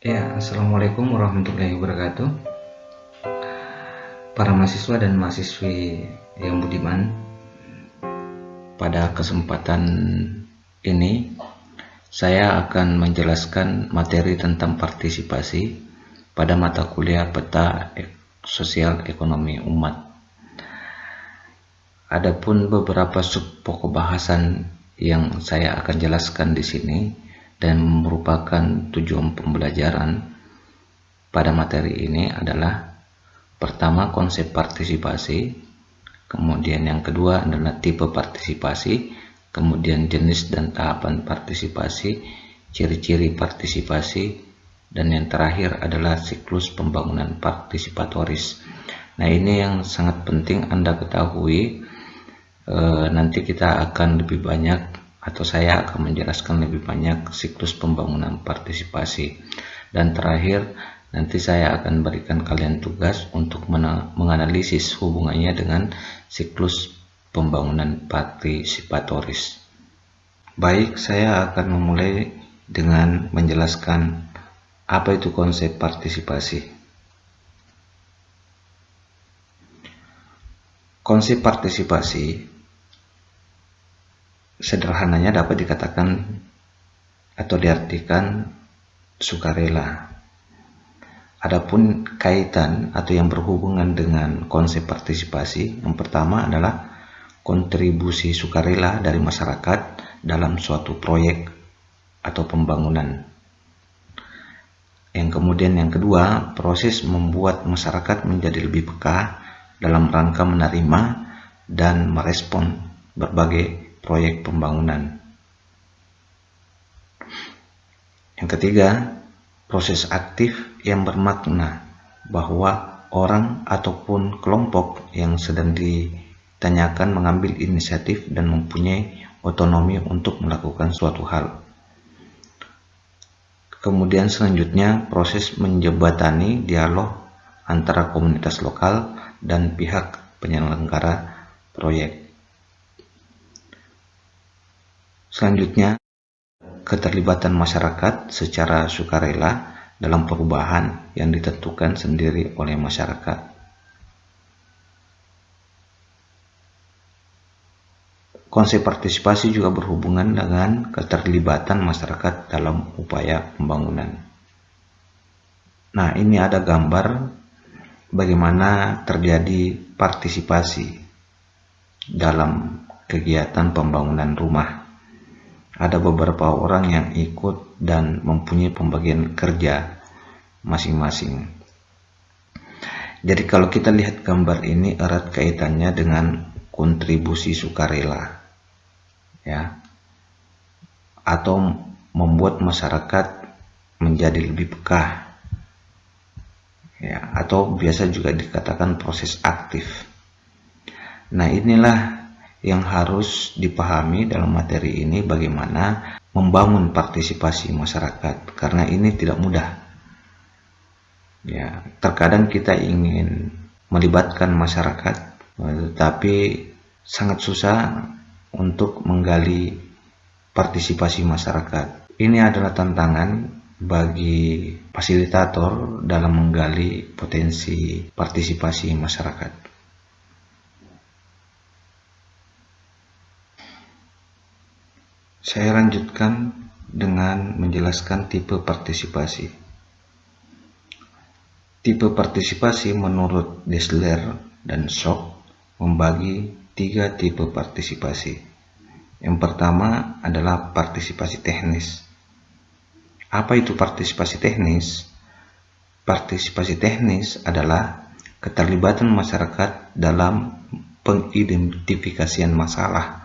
Ya, Assalamualaikum warahmatullahi wabarakatuh. Para mahasiswa dan mahasiswi yang budiman, pada kesempatan ini saya akan menjelaskan materi tentang partisipasi pada mata kuliah Peta Sosial Ekonomi Umat. Adapun beberapa sub pokok bahasan yang saya akan jelaskan di sini dan merupakan tujuan pembelajaran pada materi ini adalah: pertama, konsep partisipasi, kemudian yang kedua adalah tipe partisipasi, kemudian jenis dan tahapan partisipasi, ciri-ciri partisipasi, dan yang terakhir adalah siklus pembangunan partisipatoris. Nah, ini yang sangat penting Anda ketahui. Nanti kita akan lebih banyak, atau saya akan menjelaskan lebih banyak siklus pembangunan partisipasi. Dan terakhir, nanti saya akan berikan kalian tugas untuk menganalisis hubungannya dengan siklus pembangunan partisipatoris. Baik, saya akan memulai dengan menjelaskan apa itu konsep partisipasi. Konsep partisipasi sederhananya dapat dikatakan atau diartikan sukarela. Adapun kaitan atau yang berhubungan dengan konsep partisipasi, yang pertama adalah kontribusi sukarela dari masyarakat dalam suatu proyek atau pembangunan. Yang kemudian yang kedua, proses membuat masyarakat menjadi lebih peka dalam rangka menerima dan merespon berbagai proyek pembangunan. Yang ketiga, proses aktif yang bermakna bahwa orang ataupun kelompok yang sedang ditanyakan mengambil inisiatif dan mempunyai otonomi untuk melakukan suatu hal. Kemudian selanjutnya, proses menjembatani dialog antara komunitas lokal dan pihak penyelenggara proyek. Selanjutnya, keterlibatan masyarakat secara sukarela dalam perubahan yang ditentukan sendiri oleh masyarakat. Konsep partisipasi juga berhubungan dengan keterlibatan masyarakat dalam upaya pembangunan. Nah, ini ada gambar bagaimana terjadi partisipasi dalam kegiatan pembangunan rumah. Ada beberapa orang yang ikut dan mempunyai pembagian kerja masing-masing. Jadi kalau kita lihat gambar ini erat kaitannya dengan kontribusi sukarela, ya, atau membuat masyarakat menjadi lebih peka, ya, atau biasa juga dikatakan proses aktif. Nah, inilah yang harus dipahami dalam materi ini, bagaimana membangun partisipasi masyarakat, karena ini tidak mudah. Ya, terkadang kita ingin melibatkan masyarakat, tetapi sangat susah untuk menggali partisipasi masyarakat. Ini adalah tantangan bagi fasilitator dalam menggali potensi partisipasi masyarakat. Saya lanjutkan dengan menjelaskan tipe partisipasi. Tipe partisipasi menurut Dessler dan Schock membagi 3 tipe partisipasi. Yang pertama adalah partisipasi teknis. Apa itu partisipasi teknis? Partisipasi teknis adalah keterlibatan masyarakat dalam pengidentifikasian masalah,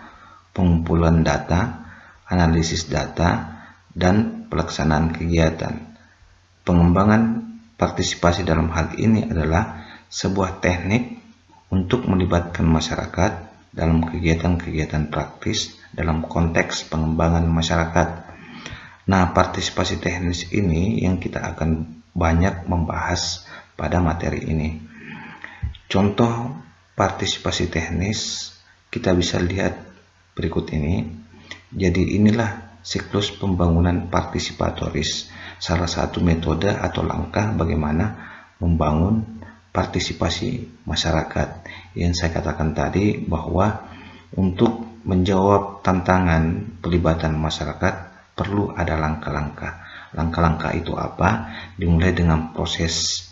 pengumpulan data, analisis data, dan pelaksanaan kegiatan. Pengembangan partisipasi dalam hal ini adalah sebuah teknik untuk melibatkan masyarakat dalam kegiatan-kegiatan praktis dalam konteks pengembangan masyarakat. Nah, partisipasi teknis ini yang kita akan banyak membahas pada materi ini. Contoh partisipasi teknis kita bisa lihat berikut ini. Jadi inilah siklus pembangunan partisipatoris. salah satu metode atau langkah bagaimana membangun partisipasi masyarakat. Yang saya katakan tadi bahwa untuk menjawab tantangan pelibatan masyarakat perlu ada langkah-langkah. Langkah-langkah itu apa? Dimulai dengan proses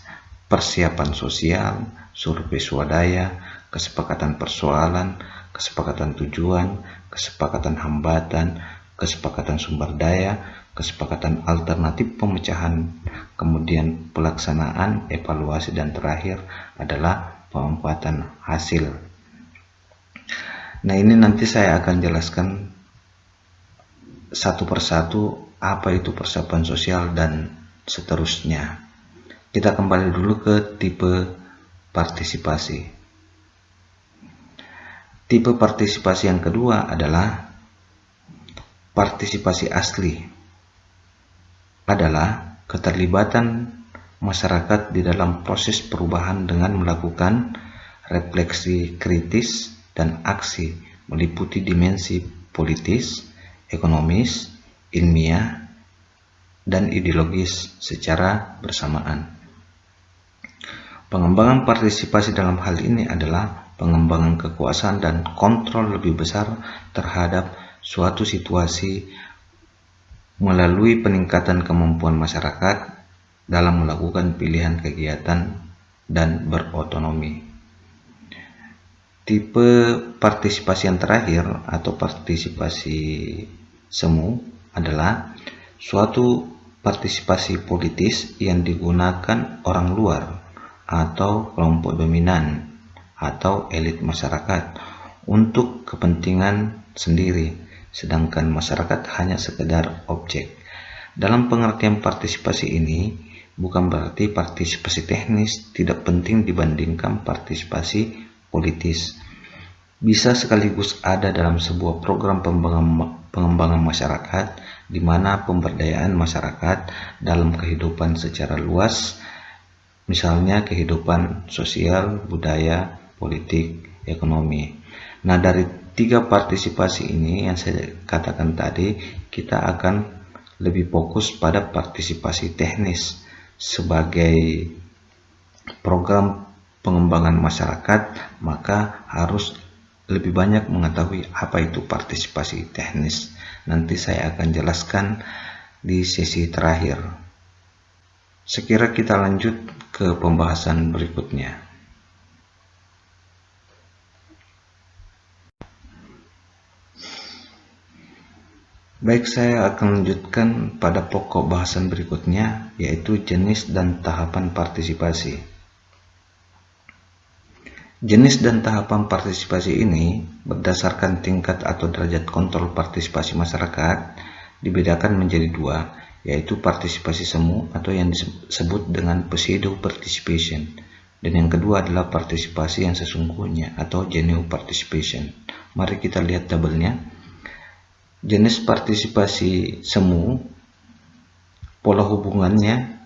persiapan sosial, survei swadaya, kesepakatan persoalan, kesepakatan tujuan, kesepakatan hambatan, kesepakatan sumber daya, kesepakatan alternatif pemecahan, kemudian pelaksanaan, evaluasi, dan terakhir adalah pemanfaatan hasil. Nah, ini nanti saya akan jelaskan satu persatu apa itu persiapan sosial dan seterusnya. Kita kembali dulu ke tipe partisipasi. Tipe partisipasi yang kedua adalah partisipasi asli. Adalah keterlibatan masyarakat di dalam proses perubahan dengan melakukan refleksi kritis dan aksi meliputi dimensi politis, ekonomis, ilmiah, dan ideologis secara bersamaan. Pengembangan partisipasi dalam hal ini adalah pengembangan kekuasaan dan kontrol lebih besar terhadap suatu situasi melalui peningkatan kemampuan masyarakat dalam melakukan pilihan kegiatan dan berotonomi. Tipe partisipasi yang terakhir atau partisipasi semu adalah suatu partisipasi politis yang digunakan orang luar atau kelompok dominan atau elit masyarakat untuk kepentingan sendiri, sedangkan masyarakat hanya sekedar objek. Dalam pengertian partisipasi ini, bukan berarti partisipasi teknis tidak penting dibandingkan partisipasi politis. Bisa sekaligus ada dalam sebuah program pengembangan masyarakat, di mana pemberdayaan masyarakat dalam kehidupan secara luas, misalnya kehidupan sosial, budaya, politik, ekonomi. Nah, dari tiga partisipasi ini yang saya katakan tadi, kita akan lebih fokus pada partisipasi teknis sebagai program pengembangan masyarakat, maka harus lebih banyak mengetahui apa itu partisipasi teknis. Nanti saya akan jelaskan di sesi terakhir. Sekira kita lanjut ke pembahasan berikutnya. Baik, saya akan lanjutkan pada pokok bahasan berikutnya, yaitu jenis dan tahapan partisipasi. Jenis dan tahapan partisipasi ini berdasarkan tingkat atau derajat kontrol partisipasi masyarakat dibedakan menjadi dua, yaitu partisipasi semu atau yang disebut dengan pseudo participation, dan yang kedua adalah partisipasi yang sesungguhnya atau genuine participation. Mari kita lihat tabelnya. Jenis partisipasi semu, pola hubungannya,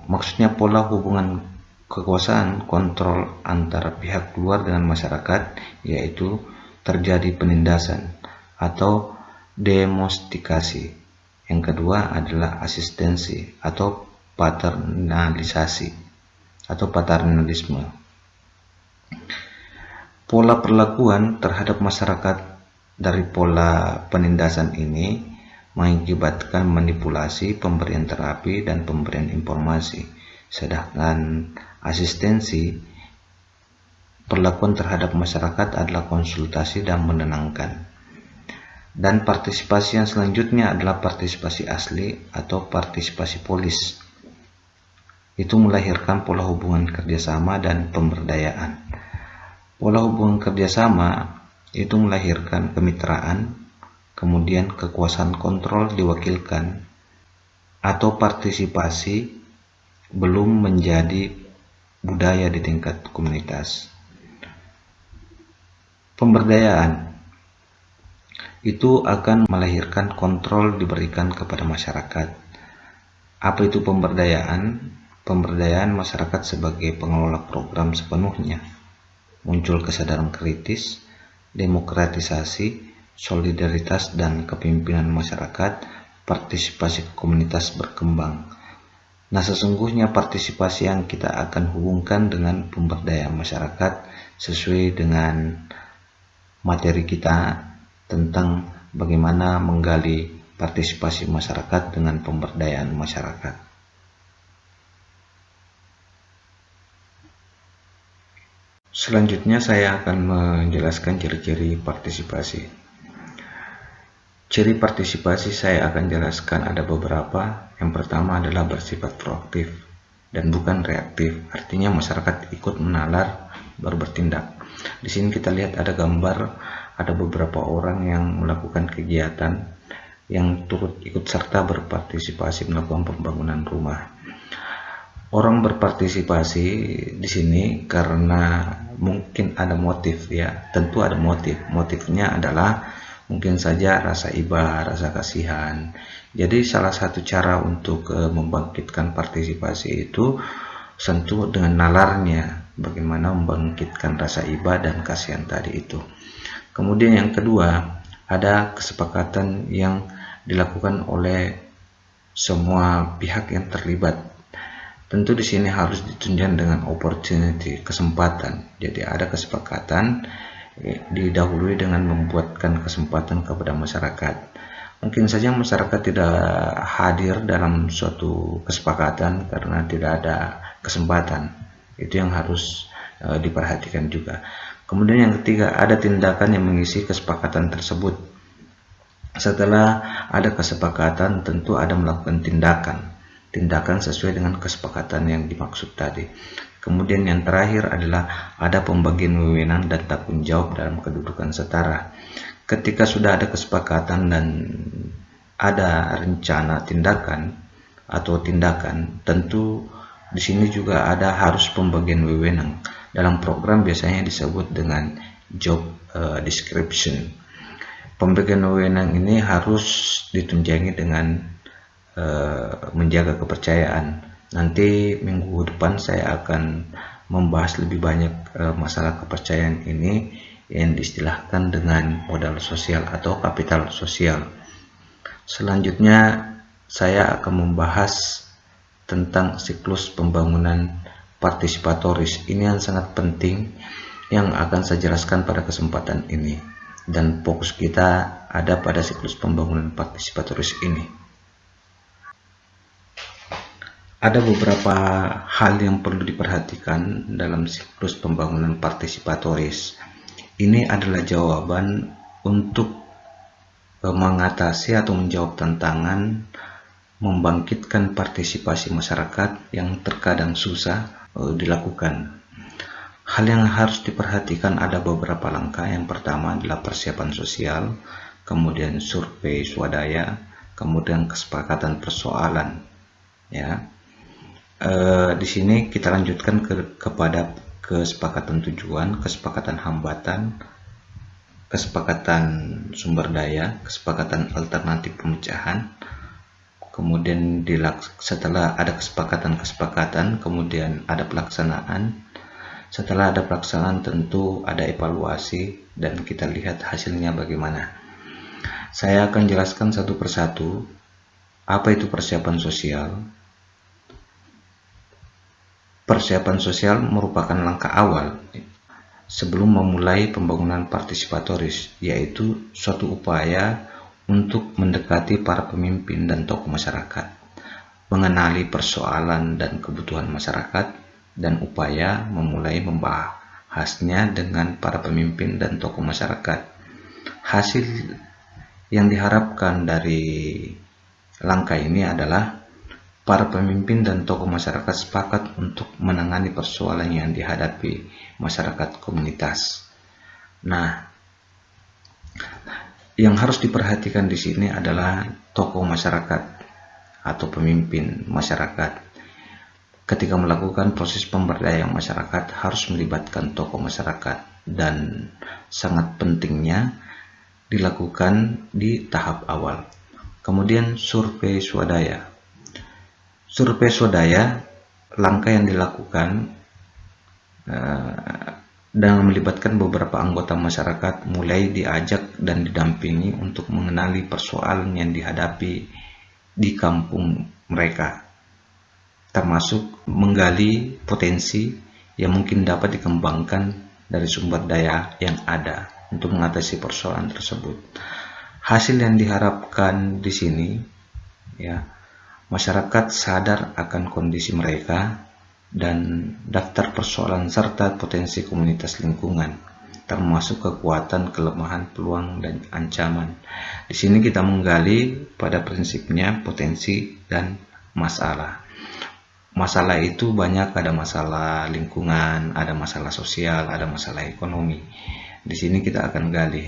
maksudnya pola hubungan kekuasaan kontrol antara pihak luar dengan masyarakat, yaitu terjadi penindasan atau domestikasi. Yang kedua adalah asistensi atau paternalisasi atau paternalisme. Pola perlakuan terhadap masyarakat dari pola penindasan ini mengakibatkan manipulasi, pemberian terapi, dan pemberian informasi. Sedangkan asistensi, perlakuan terhadap masyarakat adalah konsultasi dan menenangkan. Dan partisipasi yang selanjutnya adalah partisipasi asli atau partisipasi polis. Itu melahirkan pola hubungan kerjasama dan pemberdayaan. Pola hubungan kerjasama itu melahirkan kemitraan, kemudian kekuasaan kontrol diwakilkan, atau partisipasi belum menjadi budaya di tingkat komunitas. Pemberdayaan itu akan melahirkan kontrol diberikan kepada masyarakat. Apa itu pemberdayaan? Pemberdayaan masyarakat sebagai pengelola program sepenuhnya. Muncul kesadaran kritis, demokratisasi, solidaritas, dan kepemimpinan masyarakat partisipasi komunitas berkembang. Nah, sesungguhnya partisipasi yang kita akan hubungkan dengan pemberdayaan masyarakat sesuai dengan materi kita tentang bagaimana menggali partisipasi masyarakat dengan pemberdayaan masyarakat. Selanjutnya saya akan menjelaskan ciri-ciri partisipasi. Ciri partisipasi saya akan jelaskan ada beberapa. Yang pertama adalah bersifat proaktif dan bukan reaktif. Artinya masyarakat ikut menalar baru bertindak. Di sini kita lihat ada gambar, ada beberapa orang yang melakukan kegiatan yang turut ikut serta berpartisipasi melakukan pembangunan rumah. Orang berpartisipasi di sini karena mungkin ada motif, ya, tentu ada motif. Motifnya adalah mungkin saja rasa iba, rasa kasihan. Jadi salah satu cara untuk membangkitkan partisipasi itu tentu dengan nalarnya, bagaimana membangkitkan rasa iba dan kasihan tadi itu. Kemudian yang kedua, ada kesepakatan yang dilakukan oleh semua pihak yang terlibat. Tentu di sini harus ditunjang dengan opportunity, kesempatan. Jadi ada kesepakatan didahului dengan membuatkan kesempatan kepada masyarakat. Mungkin saja masyarakat tidak hadir dalam suatu kesepakatan karena tidak ada kesempatan. Itu yang harus diperhatikan juga. Kemudian yang ketiga, ada tindakan yang mengisi kesepakatan tersebut. Setelah ada kesepakatan, tentu ada melakukan tindakan sesuai dengan kesepakatan yang dimaksud tadi. Kemudian yang terakhir adalah ada pembagian wewenang dan tanggung jawab dalam kedudukan setara. Ketika sudah ada kesepakatan dan ada rencana tindakan, tentu di sini juga ada harus pembagian wewenang. Dalam program biasanya disebut dengan job description. Pembagian wewenang ini harus ditunjangi dengan menjaga kepercayaan. Nanti minggu depan saya akan membahas lebih banyak masalah kepercayaan ini yang diistilahkan dengan modal sosial atau kapital sosial. Selanjutnya saya akan membahas tentang siklus pembangunan partisipatoris. Ini yang sangat penting yang akan saya jelaskan pada kesempatan ini, dan fokus kita ada pada siklus pembangunan partisipatoris ini. Ada beberapa hal yang perlu diperhatikan dalam siklus pembangunan partisipatoris. Ini adalah jawaban untuk mengatasi atau menjawab tantangan membangkitkan partisipasi masyarakat yang terkadang susah dilakukan. Hal yang harus diperhatikan ada beberapa langkah. Yang pertama adalah persiapan sosial, kemudian survei swadaya, kemudian kesepakatan persoalan. Ya. Di sini kita lanjutkan kepada kesepakatan tujuan, kesepakatan hambatan, kesepakatan sumber daya, kesepakatan alternatif pemecahan. Kemudian setelah ada kesepakatan, kemudian ada pelaksanaan. Setelah ada pelaksanaan tentu ada evaluasi dan kita lihat hasilnya bagaimana. Saya akan jelaskan satu persatu. Apa itu persiapan sosial? Persiapan sosial merupakan langkah awal sebelum memulai pembangunan partisipatoris, yaitu suatu upaya untuk mendekati para pemimpin dan tokoh masyarakat, mengenali persoalan dan kebutuhan masyarakat, dan upaya memulai membahasnya dengan para pemimpin dan tokoh masyarakat. Hasil yang diharapkan dari langkah ini adalah para pemimpin dan tokoh masyarakat sepakat untuk menangani persoalan yang dihadapi masyarakat komunitas. Nah, yang harus diperhatikan di sini adalah tokoh masyarakat atau pemimpin masyarakat. Ketika melakukan proses pemberdayaan masyarakat harus melibatkan tokoh masyarakat, dan sangat pentingnya dilakukan di tahap awal. Kemudian survei swadaya. Survei swadaya, langkah yang dilakukan dan melibatkan beberapa anggota masyarakat, mulai diajak dan didampingi untuk mengenali persoalan yang dihadapi di kampung mereka, termasuk menggali potensi yang mungkin dapat dikembangkan dari sumber daya yang ada untuk mengatasi persoalan tersebut. Hasil yang diharapkan di sini, ya, masyarakat sadar akan kondisi mereka dan daftar persoalan serta potensi komunitas lingkungan, termasuk kekuatan, kelemahan, peluang, dan ancaman. Di sini kita menggali pada prinsipnya potensi dan masalah. Masalah itu banyak, ada masalah lingkungan, ada masalah sosial, ada masalah ekonomi. Di sini kita akan gali.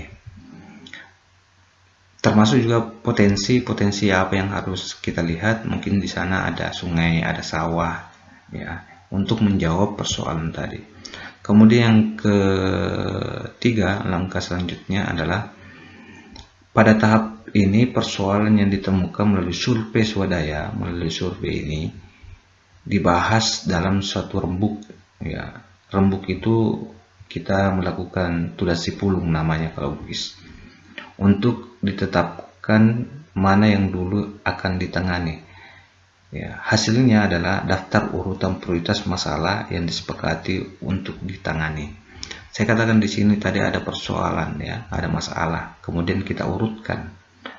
Termasuk juga potensi apa yang harus kita lihat. Mungkin di sana ada sungai, ada sawah, ya, untuk menjawab persoalan tadi. Kemudian yang ketiga, langkah selanjutnya adalah pada tahap ini persoalan yang ditemukan melalui survei swadaya, melalui survei ini dibahas dalam suatu rembuk, ya. Rembuk itu kita melakukan tudas sipulung namanya kalau Bugis, untuk ditetapkan mana yang dulu akan ditangani. Ya, hasilnya adalah daftar urutan prioritas masalah yang disepakati untuk ditangani. Saya katakan di sini tadi ada persoalan, ya, ada masalah. Kemudian kita urutkan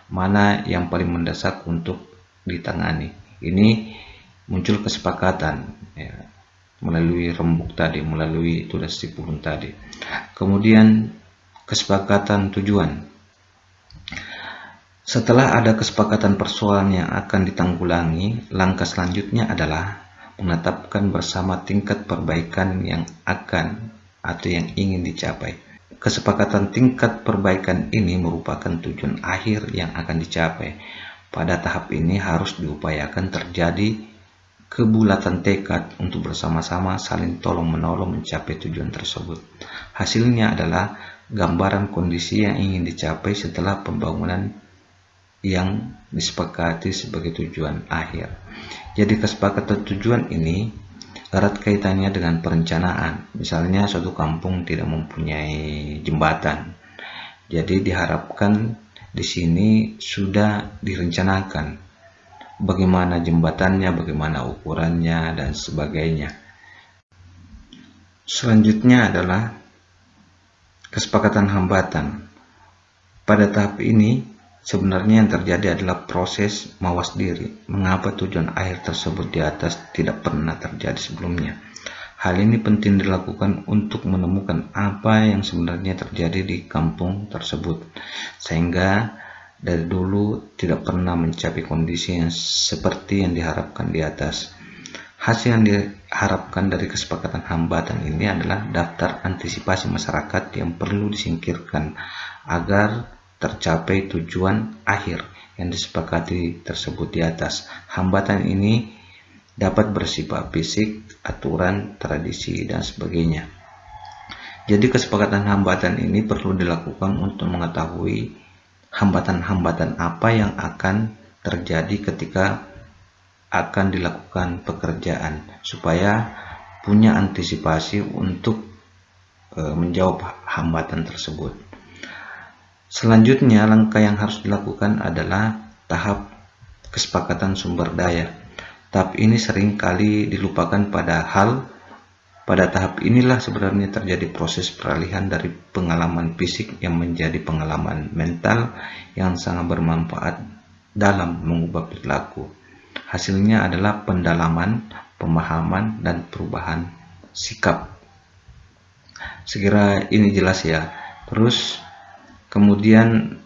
mana yang paling mendesak untuk ditangani. Ini muncul kesepakatan, ya, melalui rembuk tadi, melalui tugas sipulung tadi. Kemudian kesepakatan tujuan. Setelah ada kesepakatan persoalan yang akan ditanggulangi, langkah selanjutnya adalah menetapkan bersama tingkat perbaikan yang akan atau yang ingin dicapai. Kesepakatan tingkat perbaikan ini merupakan tujuan akhir yang akan dicapai. Pada tahap ini harus diupayakan terjadi kebulatan tekad untuk bersama-sama saling tolong-menolong mencapai tujuan tersebut. Hasilnya adalah gambaran kondisi yang ingin dicapai setelah pembangunan yang disepakati sebagai tujuan akhir. Jadi kesepakatan tujuan ini erat kaitannya dengan perencanaan. Misalnya suatu kampung tidak mempunyai jembatan, jadi diharapkan di sini sudah direncanakan bagaimana jembatannya, bagaimana ukurannya, dan sebagainya. Selanjutnya adalah kesepakatan hambatan. Pada tahap ini sebenarnya yang terjadi adalah proses mawas diri. Mengapa tujuan akhir tersebut di atas tidak pernah terjadi sebelumnya? Hal ini penting dilakukan untuk menemukan apa yang sebenarnya terjadi di kampung tersebut, sehingga dari dulu tidak pernah mencapai kondisi yang seperti yang diharapkan di atas. Hasil yang diharapkan dari kesepakatan hambatan ini adalah daftar antisipasi masyarakat yang perlu disingkirkan agar tercapai tujuan akhir yang disepakati tersebut di atas. Hambatan ini dapat bersifat fisik, aturan, tradisi, dan sebagainya. Jadi kesepakatan hambatan ini perlu dilakukan untuk mengetahui hambatan-hambatan apa yang akan terjadi ketika akan dilakukan pekerjaan, supaya punya antisipasi untuk menjawab hambatan tersebut. Selanjutnya, langkah yang harus dilakukan adalah tahap kesepakatan sumber daya. Tahap ini sering kali dilupakan, padahal pada tahap inilah sebenarnya terjadi proses peralihan dari pengalaman fisik yang menjadi pengalaman mental yang sangat bermanfaat dalam mengubah perilaku. Hasilnya adalah pendalaman, pemahaman, dan perubahan sikap. Sekira ini jelas ya. Terus kemudian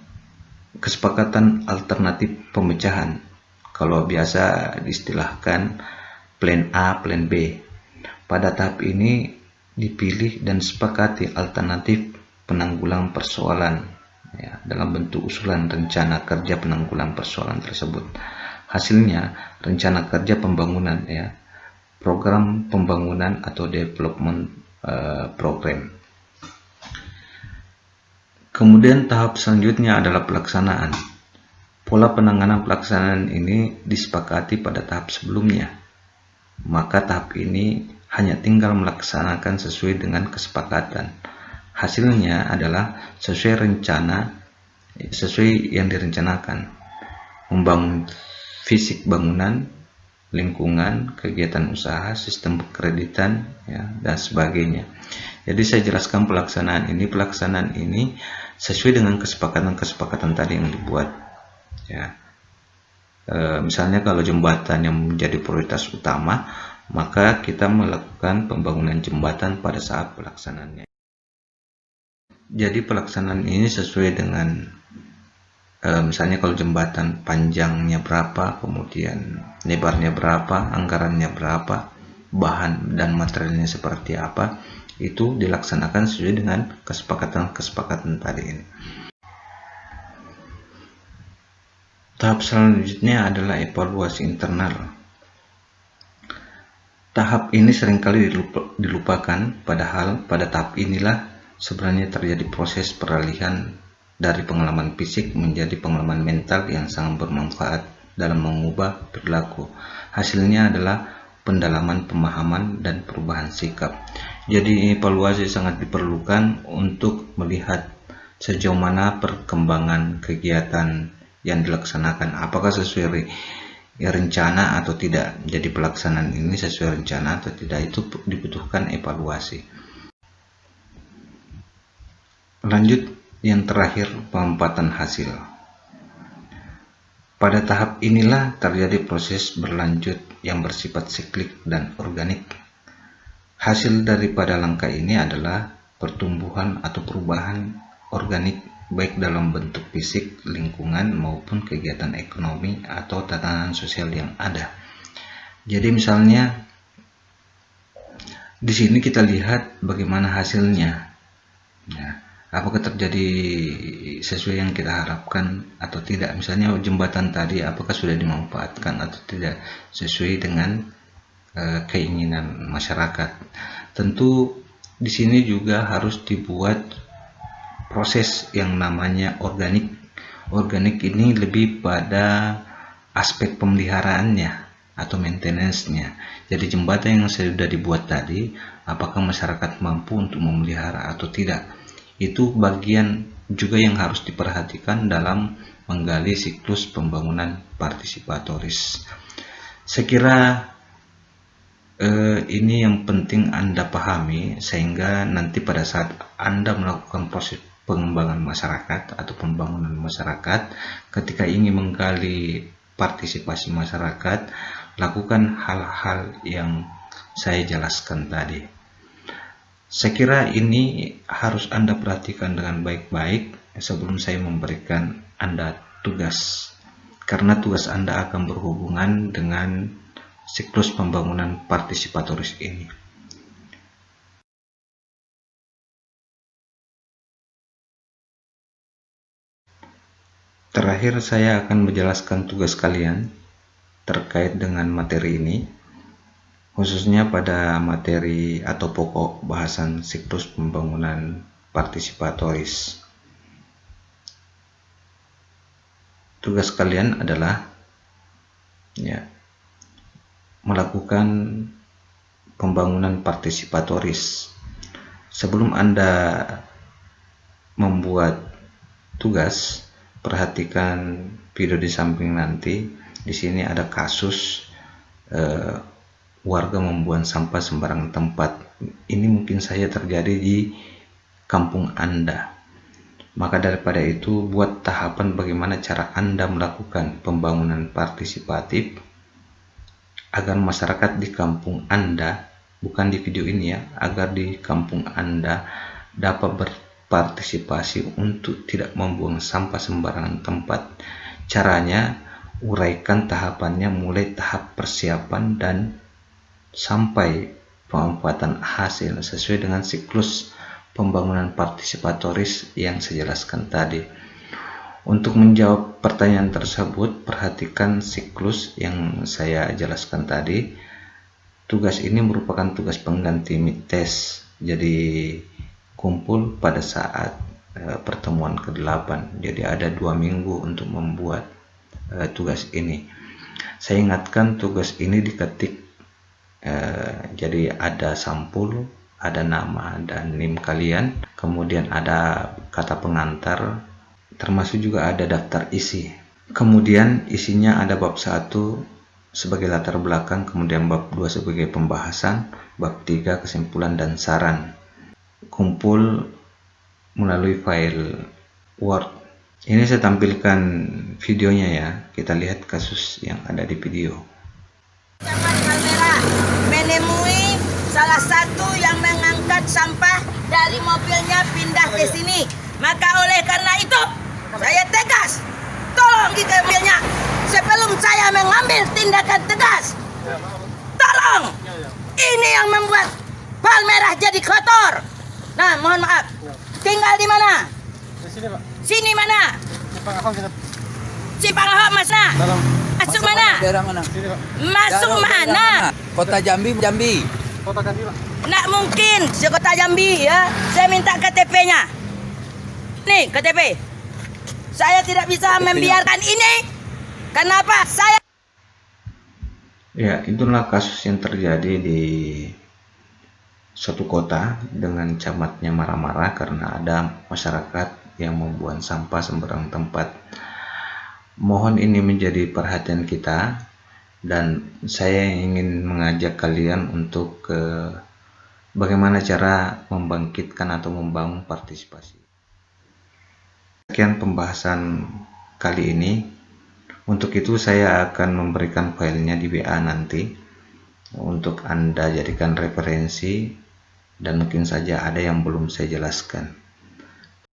kesepakatan alternatif pemecahan. Kalau biasa diistilahkan plan A, plan B. Pada tahap ini dipilih dan sepakati alternatif penanggulangan persoalan, ya, dalam bentuk usulan rencana kerja penanggulangan persoalan tersebut. Hasilnya rencana kerja pembangunan, ya, program pembangunan atau development program. Kemudian tahap selanjutnya adalah pelaksanaan. Pola penanganan pelaksanaan ini disepakati pada tahap sebelumnya. Maka tahap ini hanya tinggal melaksanakan sesuai dengan kesepakatan. Hasilnya adalah sesuai yang direncanakan. Membangun fisik bangunan, lingkungan, kegiatan usaha, sistem kreditan, ya, dan sebagainya. Jadi saya jelaskan pelaksanaan ini sesuai dengan kesepakatan tadi yang dibuat. Ya. Misalnya kalau jembatan yang menjadi prioritas utama, maka kita melakukan pembangunan jembatan pada saat pelaksanaannya. Jadi pelaksanaan ini sesuai dengan misalnya kalau jembatan panjangnya berapa, kemudian lebarnya berapa, anggarannya berapa, bahan dan materialnya seperti apa, itu dilaksanakan sesuai dengan kesepakatan tadi ini. Tahap selanjutnya adalah evaluasi internal. Tahap ini seringkali dilupakan, padahal pada tahap inilah sebenarnya terjadi proses peralihan dari pengalaman fisik menjadi pengalaman mental yang sangat bermanfaat dalam mengubah perilaku. Hasilnya adalah pendalaman pemahaman dan perubahan sikap. Jadi evaluasi sangat diperlukan untuk melihat sejauh mana perkembangan kegiatan yang dilaksanakan, apakah sesuai rencana atau tidak. Jadi pelaksanaan ini sesuai rencana atau tidak, itu dibutuhkan evaluasi. Lanjut, yang terakhir, penempatan hasil. Pada tahap inilah terjadi proses berlanjut yang bersifat siklik dan organik. Hasil daripada langkah ini adalah pertumbuhan atau perubahan organik baik dalam bentuk fisik, lingkungan, maupun kegiatan ekonomi atau tatanan sosial yang ada. Jadi misalnya di sini kita lihat bagaimana hasilnya. Ya, apakah terjadi sesuai yang kita harapkan atau tidak. Misalnya jembatan tadi apakah sudah dimanfaatkan atau tidak sesuai dengan keinginan masyarakat. Tentu di sini juga harus dibuat proses yang namanya organik. Organik ini lebih pada aspek pemeliharaannya atau maintenance-nya. Jadi jembatan yang sudah dibuat tadi, apakah masyarakat mampu untuk memelihara atau tidak? Itu bagian juga yang harus diperhatikan dalam menggali siklus pembangunan partisipatoris. Saya kira ini yang penting Anda pahami, sehingga nanti pada saat Anda melakukan proses pengembangan masyarakat atau pembangunan masyarakat, ketika ingin menggali partisipasi masyarakat, lakukan hal-hal yang saya jelaskan tadi. Saya kira ini harus Anda perhatikan dengan baik-baik sebelum saya memberikan Anda tugas, karena tugas Anda akan berhubungan dengan siklus pembangunan partisipatoris ini. Terakhir, saya akan menjelaskan tugas kalian terkait dengan materi ini, khususnya pada materi atau pokok bahasan siklus pembangunan partisipatoris. Tugas kalian adalah melakukan pembangunan partisipatoris. Sebelum Anda membuat tugas, perhatikan video di samping nanti. Di sini ada kasus warga membuang sampah sembarangan tempat. Ini mungkin saja terjadi di kampung Anda. Maka daripada itu, buat tahapan bagaimana cara Anda melakukan pembangunan partisipatif agar masyarakat di kampung Anda, bukan di video ini ya, agar di kampung Anda dapat berpartisipasi untuk tidak membuang sampah sembarangan tempat. Caranya, uraikan tahapannya mulai tahap persiapan dan sampai pemanfaatan hasil sesuai dengan siklus pembangunan partisipatoris yang saya jelaskan tadi. Untuk menjawab pertanyaan tersebut, perhatikan siklus yang saya jelaskan tadi. Tugas ini merupakan tugas pengganti mid test, jadi kumpul pada saat pertemuan ke-8. Jadi ada 2 minggu untuk membuat tugas ini. Saya ingatkan tugas ini diketik, jadi ada sampul, ada nama dan NIM kalian, kemudian ada kata pengantar, termasuk juga ada daftar isi. Kemudian isinya ada bab 1 sebagai latar belakang, kemudian bab 2 sebagai pembahasan, bab 3 kesimpulan dan saran. Kumpul melalui file Word. Ini saya tampilkan videonya ya. Kita lihat kasus yang ada di video. Palmera menemui salah satu yang mengangkat sampah dari mobilnya pindah ke sini. Maka oleh karena itu saya tegas, tolong diambilnya sebelum saya mengambil tindakan tegas. Tolong, ini yang membuat Palmerah jadi kotor. Nah, mohon maaf. Tinggal di mana? Di sini, Pak. Sini mana? Simpang Ahok kita. Simpang Ahok mana? Dalam. Masuk mana? Daerah mana? Sini, Pak. Masuk mana? Kota Jambi, Jambi. Kota Jambi, Pak. Nggak mungkin sekota Jambi ya. Saya minta KTP-nya. Nih KTP. Saya tidak bisa membiarkan ini. Kenapa? Saya Ya, itulah kasus yang terjadi di suatu kota dengan camatnya marah-marah karena ada masyarakat yang membuang sampah sembarang tempat. Mohon ini menjadi perhatian kita, dan saya ingin mengajak kalian untuk bagaimana cara membangkitkan atau membangun partisipasi. Sekian pembahasan kali ini. Untuk itu saya akan memberikan filenya di WA nanti untuk Anda jadikan referensi, dan mungkin saja ada yang belum saya jelaskan.